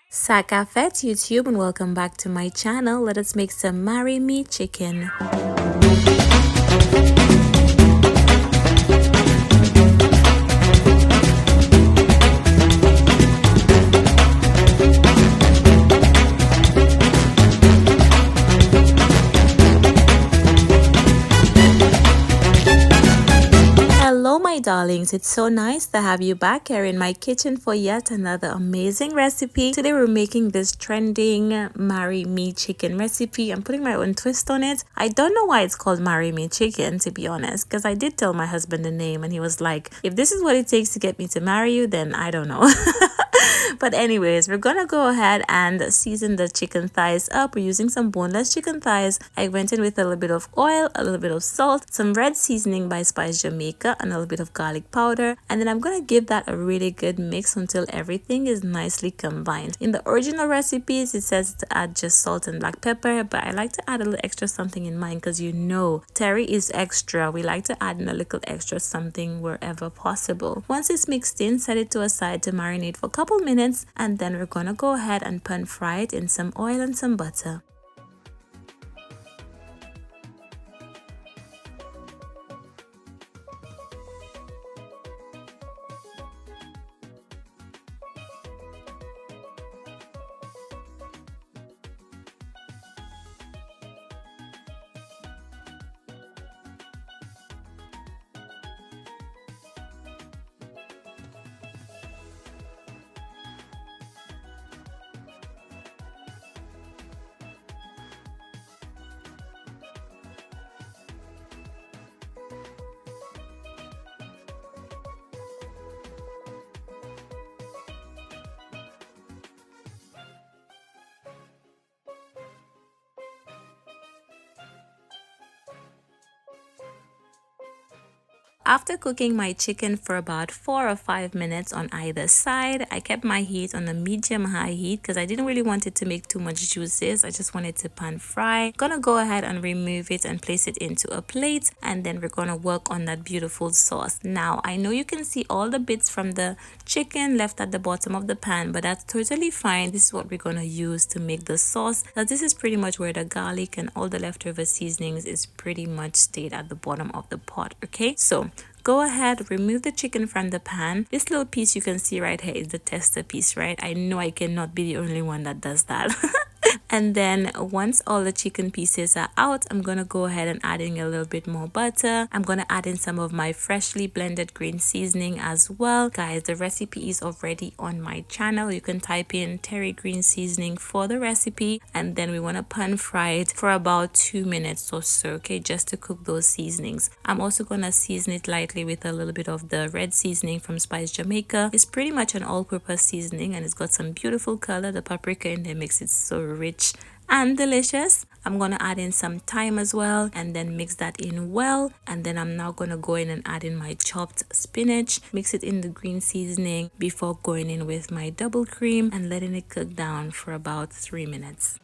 Sakafet YouTube, and welcome back to my channel. Let us make some marry me chicken. Hello my darlings, it's so nice to have you back here in my kitchen for yet another amazing recipe. Today we're making this trending marry me chicken recipe. I'm putting my own twist on it. I don't know why it's called marry me chicken, to be honest, because I did tell my husband the name and he was like, if this is what it takes to get me to marry you, then I don't know. But anyways, we're gonna go ahead and season the chicken thighs up. We're using some boneless chicken thighs. I went in with a little bit of oil, a little bit of salt, some red seasoning by Spice Jamaica, and a little bit of garlic powder. And then I'm gonna give that a really good mix until everything is nicely combined. In the original recipes, it says to add just salt and black pepper, but I like to add a little extra something in mine because you know Terry is extra. We like to add in a little extra something wherever possible. Once it's mixed in, set it to a side to marinate for a couple minutes, and then we're gonna go ahead and pan fry it in some oil and some butter. After cooking my chicken for about 4 or 5 minutes on either side, I kept my heat on a medium-high heat because I didn't really want it to make too much juices. I just wanted to pan fry. Gonna go ahead and remove it and place it into a plate, and then we're gonna work on that beautiful sauce. Now, I know you can see all the bits from the chicken left at the bottom of the pan, but that's totally fine. This is what we're gonna use to make the sauce. Now, this is pretty much where the garlic and all the leftover seasonings is pretty much stayed at the bottom of the pot, okay? So go ahead, remove the chicken from the pan. This little piece you can see right here is the tester piece, right? I know I cannot be the only one that does that. And then once all the chicken pieces are out, I'm gonna go ahead and add in a little bit more butter. I'm gonna add in some of my freshly blended green seasoning as well. Guys, the recipe is already on my channel. You can type in Terry green seasoning for the recipe, and then we want to pan fry it for about 2 minutes or so, okay, just to cook those seasonings. I'm also gonna season it lightly with a little bit of the red seasoning from Spice Jamaica. It's pretty much an all-purpose seasoning and it's got some beautiful color. The paprika in there makes it so rich and delicious. I'm gonna add in some thyme as well and then mix that in well, and then I'm now gonna go in and add in my chopped spinach, mix it in the green seasoning before going in with my double cream and letting it cook down for about 3 minutes.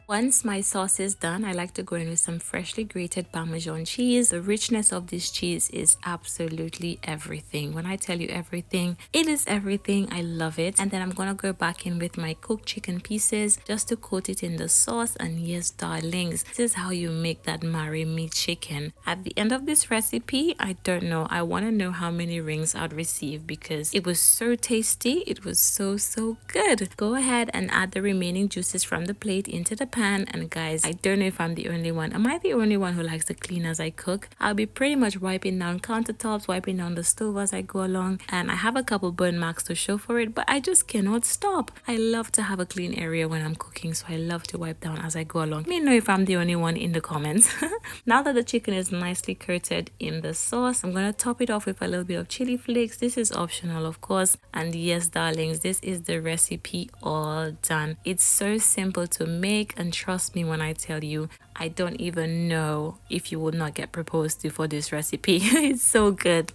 Once my sauce is done, I like to go in with some freshly grated Parmesan cheese. The richness of this cheese is absolutely everything. When I tell you everything, it is everything. I love it. And then I'm gonna go back in with my cooked chicken pieces just to coat it in the sauce. And yes, darlings, this is how you make that marry me chicken. At the end of this recipe, I don't know, I want to know how many rings I'd receive because it was so tasty. It was so good. Go ahead and add the remaining juices from the plate into the pan. And guys, I don't know if I'm the only one. Am I the only one who likes to clean as I cook? I'll be pretty much wiping down countertops, wiping down the stove as I go along, and I have a couple burn marks to show for it, but I just cannot stop. I love to have a clean area when I'm cooking, so I love to wipe down as I go along. Let me know if I'm the only one in the comments. Now that the chicken is nicely coated in the sauce, I'm gonna top it off with a little bit of chili flakes. This is optional, of course, and yes darlings, this is the recipe all done. It's so simple to make, and trust me when I tell you, I don't even know if you would not get proposed to for this recipe. It's so good.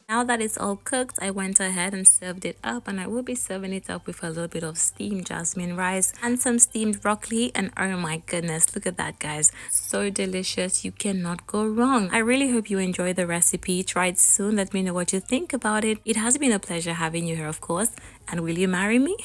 Now that it's all cooked, I went ahead and served it up, and I will be serving it up with a little bit of steamed jasmine rice and some steamed broccoli. And oh my goodness, look at that guys, so delicious, you cannot go wrong. I really hope you enjoy the recipe. Try it soon, let me know what you think about it. It has been a pleasure having you here, of course, and will you marry me?